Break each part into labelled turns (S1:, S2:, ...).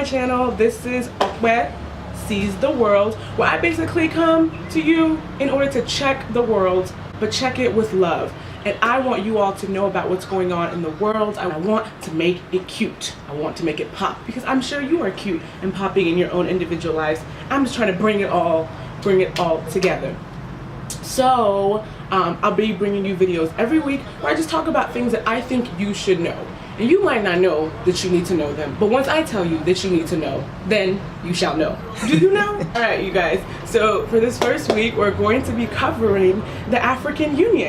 S1: my channel. This is Okwe Sees the World, where I basically come to you in order to check the world, but check it with love. And I want you all to know about what's going on in the world. I want to make it cute. I want to make it pop, because I'm sure you are cute and popping in your own individual lives. I'm just trying to bring it all together. So I'll be bringing you videos every week where I just talk about things that I think you should know. And you might not know that you need to know them, but once I tell you that you need to know, then you shall know. Do you know? All right, you guys. So for this first week, we're going to be covering the African Union.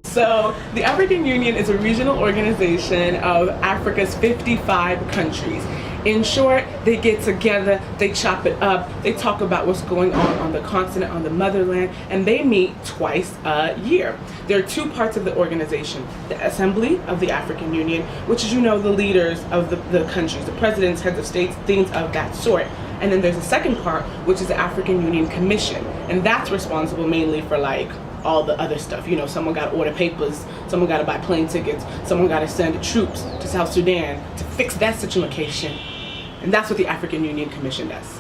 S1: So the African Union is a regional organization of Africa's 55 countries. In short, they get together, they chop it up, they talk about what's going on the continent, on the motherland, and they meet twice a year. There are two parts of the organization: the Assembly of the African Union, which is, you know, the leaders of the countries, the presidents, heads of states, things of that sort. And then there's a second part, which is the African Union Commission, and that's responsible mainly for like all the other stuff. You know, someone got to order papers, someone got to buy plane tickets, someone got to send troops to South Sudan to fix that situation. And that's what the African Union Commission does.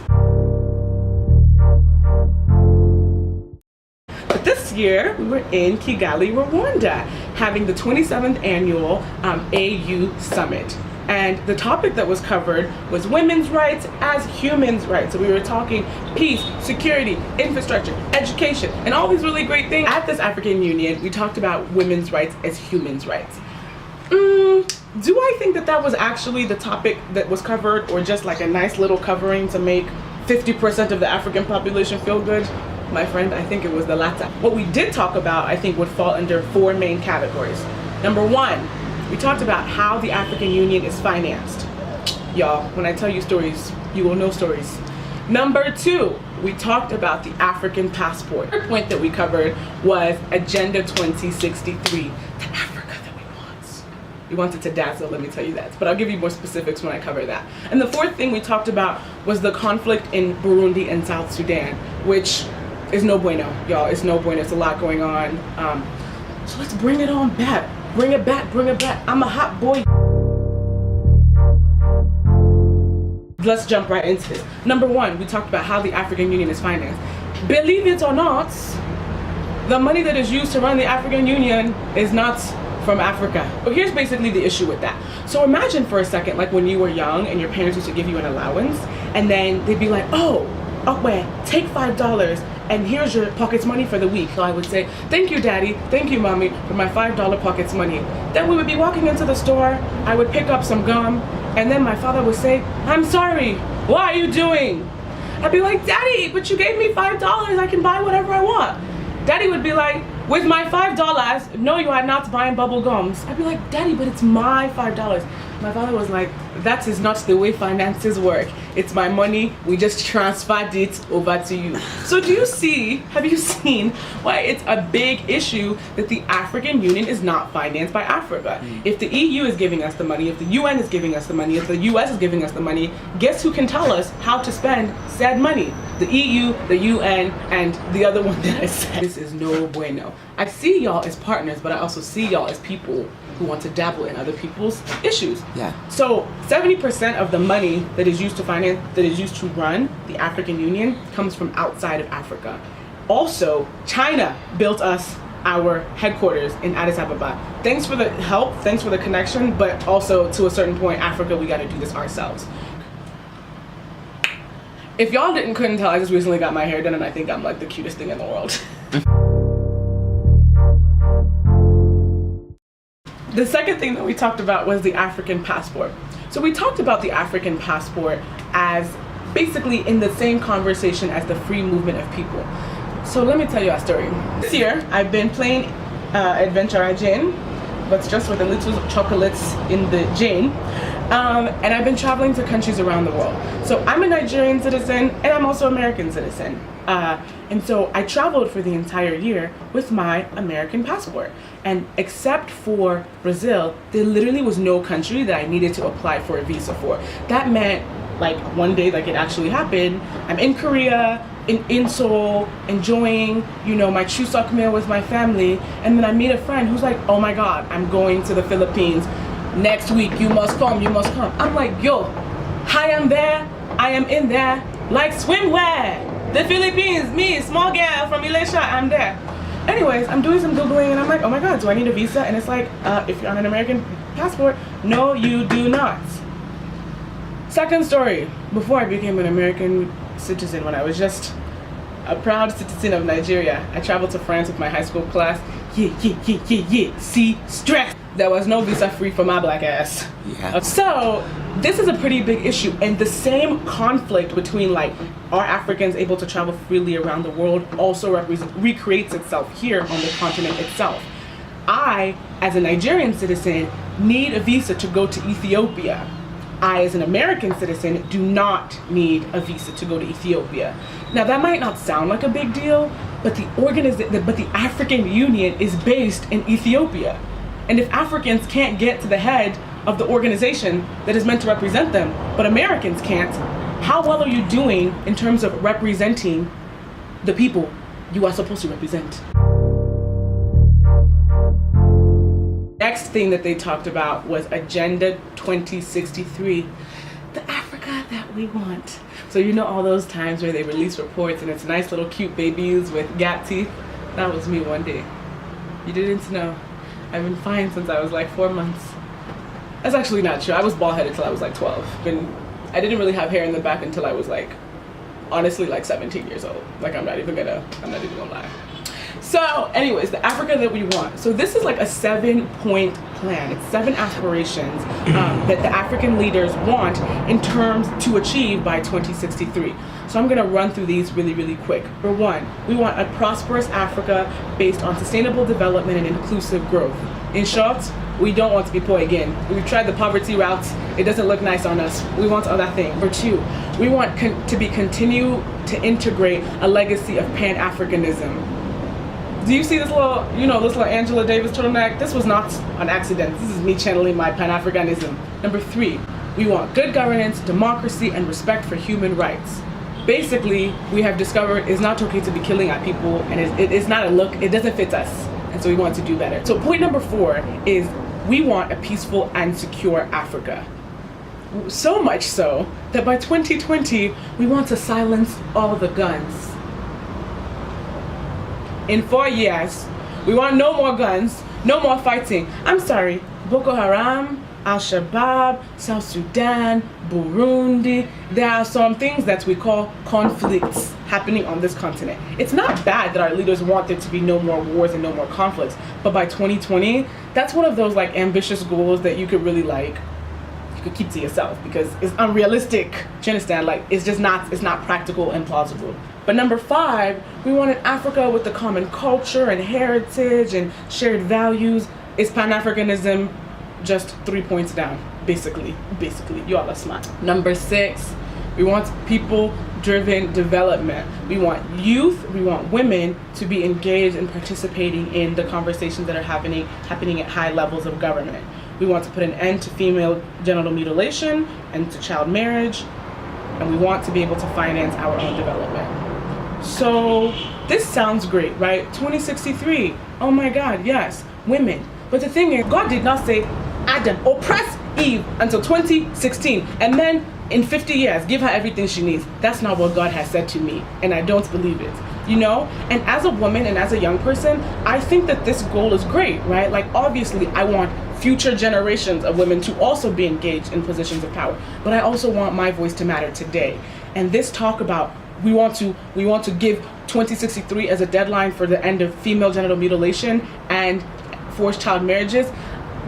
S1: But this year, we were in Kigali, Rwanda, having the 27th annual AU Summit. And the topic that was covered was women's rights as human rights. So we were talking peace, security, infrastructure, education, and all these really great things. At this African Union, we talked about women's rights as human rights. Do I think that that was actually the topic that was covered, or just like a nice little covering to make 50% of the African population feel good? My friend, I think it was the latter. What we did talk about, I think, would fall under four main categories. Number one, we talked about how the African Union is financed. Y'all, when I tell you stories, you will know stories. Number two, we talked about the African passport. The point that we covered was Agenda 2063, the Africa that we want. We wanted to dazzle, let me tell you that. But I'll give you more specifics when I cover that. And the fourth thing we talked about was the conflict in Burundi and South Sudan, which is no bueno, y'all. It's no bueno. It's a lot going on. So let's bring it on back. Bring it back, bring it back. I'm a hot boy. Let's jump right into this. Number one, we talked about how the African Union is financed. Believe it or not, the money that is used to run the African Union is not from Africa. But here's basically the issue with that. So imagine for a second, like when you were young and your parents used to give you an allowance, and then they'd be like, oh, Okwe, take $5 and here's your pockets money for the week. So I would say, thank you, Daddy, thank you, Mommy, for my $5 pockets money. Then we would be walking into the store, I would pick up some gum, and then my father would say, I'm sorry, what are you doing? I'd be like, Daddy, but you gave me $5, I can buy whatever I want. Daddy would be like, with my $5, no, you are not buying bubble gums. I'd be like, Daddy, but it's my $5. My father was like, that is not the way finances work. It's my money, we just transferred it over to you. So do you see, have you seen why it's a big issue that the African Union is not financed by Africa? If the EU is giving us the money, if the UN is giving us the money, if the US is giving us the money, guess who can tell us how to spend said money? The EU, the UN, and the other one that I said. This is no bueno. I see y'all as partners, but I also see y'all as people who want to dabble in other people's issues.
S2: Yeah.
S1: So 70% of the money that is used to finance, that is used to run the African Union, comes from outside of Africa. Also, China built us our headquarters in Addis Ababa. Thanks for the help, thanks for the connection, but also to a certain point, Africa, we gotta do this ourselves. If y'all couldn't tell, I just recently got my hair done and I think I'm like the cutest thing in the world. The second thing that we talked about was the African passport. So we talked about the African passport as basically in the same conversation as the free movement of people. So let me tell you a story. This year, I've been playing Adventure Jane, but just with the little chocolates in the Jane. And I've been traveling to countries around the world. So I'm a Nigerian citizen and I'm also an American citizen. And so I traveled for the entire year with my American passport. And except for Brazil, there literally was no country that I needed to apply for a visa for. That meant like one day, like it actually happened, I'm in Korea, in Seoul, enjoying, you know, my Chuseok meal with my family, and then I meet a friend who's like, oh my God, I'm going to the Philippines. next week, you must come, you must come. I'm like, yo, I am there, I am in there, like swimwear. The Philippines, me, small girl from Elisha, I'm there. Anyways, I'm doing some Googling and I'm like, oh my God, do I need a visa? And it's like, if you're on an American passport, no, you do not. Second story, before I became an American citizen, when I was just a proud citizen of Nigeria, I traveled to France with my high school class. See, stress. There was no visa free for my black ass.
S2: Yeah.
S1: So this is a pretty big issue, and the same conflict between like, are Africans able to travel freely around the world also recreates itself here on the continent itself. I, as a Nigerian citizen, need a visa to go to Ethiopia. I, as an American citizen, do not need a visa to go to Ethiopia. Now that might not sound like a big deal, but the African Union is based in Ethiopia. And if Africans can't get to the head of the organization that is meant to represent them, but Americans can't, how well are you doing in terms of representing the people you are supposed to represent? Next thing that they talked about was Agenda 2063, the Africa that we want. So you know all those times where they release reports and it's nice little cute babies with gap teeth? That was me one day. You didn't know. I've been fine since I was like 4 months. That's actually not true. I was bald-headed till I was like 12. And I didn't really have hair in the back until I was like, honestly, like 17 years old. Like I'm not even gonna lie. So anyways, the Africa that we want. So this is like a 7-point plan. It's 7 aspirations that the African leaders want in terms to achieve by 2063. So I'm gonna run through these really, really quick. For one, we want a prosperous Africa based on sustainable development and inclusive growth. In short, we don't want to be poor again. We've tried the poverty route. It doesn't look nice on us. We want other things. Number 2, we want to continue to integrate a legacy of Pan-Africanism. Do you see this little, this little Angela Davis turtleneck? This was not an accident. This is me channeling my Pan-Africanism. Number 3, we want good governance, democracy, and respect for human rights. Basically, we have discovered it's not okay to be killing our people, and it's not a look, it doesn't fit us. And so we want to do better. So point number 4 is we want a peaceful and secure Africa. So much so that by 2020, we want to silence all the guns. In 4 years, we want no more guns, no more fighting. I'm sorry, Boko Haram, Al-Shabaab, South Sudan, Burundi, there are some things that we call conflicts happening on this continent. It's not bad that our leaders want there to be no more wars and no more conflicts, but by 2020, that's one of those like ambitious goals that you could really you could keep to yourself because it's unrealistic. Do you understand? Like it's not practical and plausible. But number 5, we want an Africa with a common culture and heritage and shared values. Is Pan-Africanism just 3 points down? Basically, you all are smart. Number 6, we want people-driven development. We want youth, we want women to be engaged and participating in the conversations that are happening at high levels of government. We want to put an end to female genital mutilation and to child marriage, and we want to be able to finance our own development. So this sounds great, right? 2063, oh my God, yes, women. But the thing is, God did not say, Adam, oppress Eve until 2016, and then in 50 years, give her everything she needs. That's not what God has said to me, and I don't believe it, And as a woman and as a young person, I think that this goal is great, right? Like, obviously, I want future generations of women to also be engaged in positions of power, but I also want my voice to matter today. And this talk about we want to give 2063 as a deadline for the end of female genital mutilation and forced child marriages.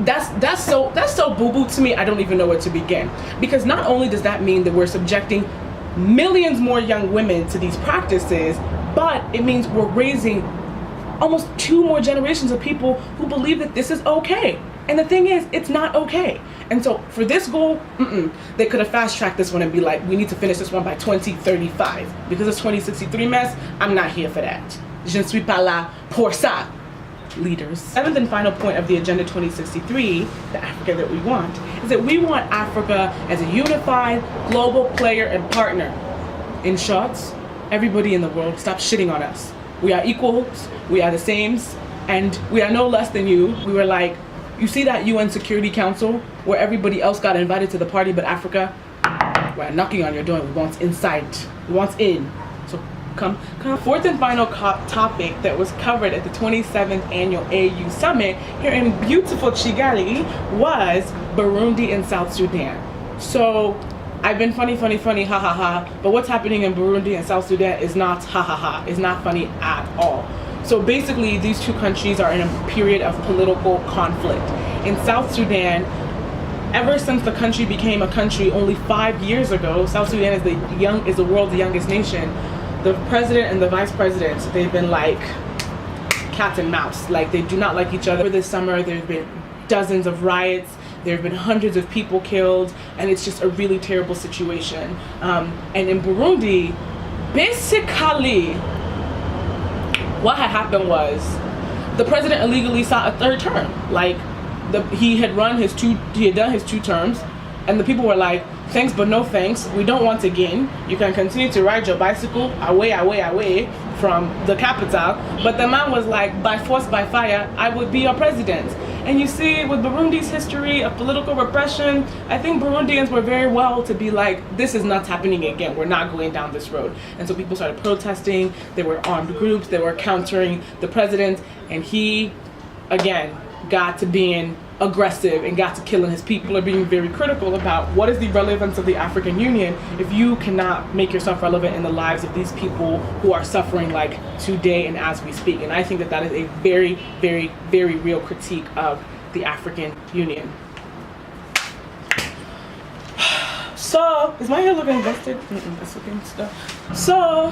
S1: That's so boo-boo to me. I don't even know where to begin, because not only does that mean that we're subjecting millions more young women to these practices, but it means we're raising almost 2 more generations of people who believe that this is okay. And the thing is, it's not okay. And so for this goal, they could have fast-tracked this one and be like, we need to finish this one by 2035. Because it's 2063 mess, I'm not here for that. Je ne suis pas là pour ça, leaders. 7th and final point of the Agenda 2063, the Africa that we want, is that we want Africa as a unified global player and partner. In short, everybody in the world, stop shitting on us. We are equals, we are the sames, and we are no less than you. We were like You see that UN Security Council where everybody else got invited to the party, but Africa, we're knocking on your door. We want inside. We want in. So come. Fourth and final topic that was covered at the 27th annual AU summit here in beautiful Kigali was Burundi and South Sudan. So I've been funny, ha ha ha, but what's happening in Burundi and South Sudan is not ha ha ha. It's not funny at all. So basically, these two countries are in a period of political conflict. In South Sudan, ever since the country became a country only 5 years ago, South Sudan is the world's youngest nation. The president and the vice president, they've been like cat and mouse. Like, they do not like each other. This summer, there have been dozens of riots. There have been hundreds of people killed, and it's just a really terrible situation. And in Burundi, basically, what had happened was the president illegally sought a third term. Like, he had done his 2 terms, and the people were like, thanks but no thanks, we don't want again. You can continue to ride your bicycle away from the capital. But the man was like, by force, by fire, I would be your president. And you see, with Burundi's history of political repression, I think Burundians were very well to be like, this is not happening again. We're not going down this road. And so people started protesting. There were armed groups. They were countering the president. And he, again, got to being aggressive and got to killing his people, or being very critical about what is the relevance of the African Union if you cannot make yourself relevant in the lives of these people who are suffering like today and as we speak. And I think that is a very, very, very real critique of the African Union. So, is my hair looking invested? It's looking stuff. So,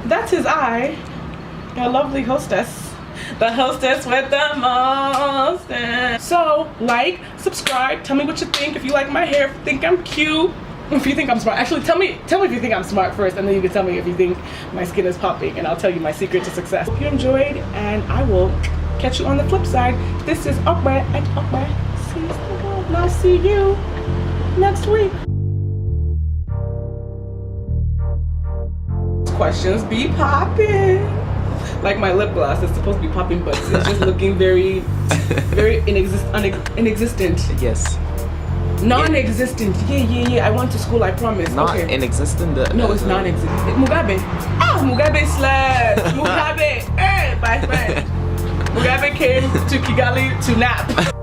S1: that is I, your lovely hostess. The hostess with the most. So, like, subscribe, tell me what you think. If you like my hair, if you think I'm cute, if you think I'm smart. Actually, tell me if you think I'm smart first, and then you can tell me if you think my skin is popping, and I'll tell you my secret to success. Hope you enjoyed, and I will catch you on the flip side. This is Okwe and Okwe. See you soon, and I'll see you next week. Questions be popping. Like my lip gloss is supposed to be popping, but it's just looking very, very inexistent.
S2: Yes.
S1: Non-existent. Yeah. I went to school, I promise.
S2: Not inexistent.
S1: No, it's non-existent. Mugabe. Mugabe slept. Mugabe. Hey, my friend. Mugabe came to Kigali to nap.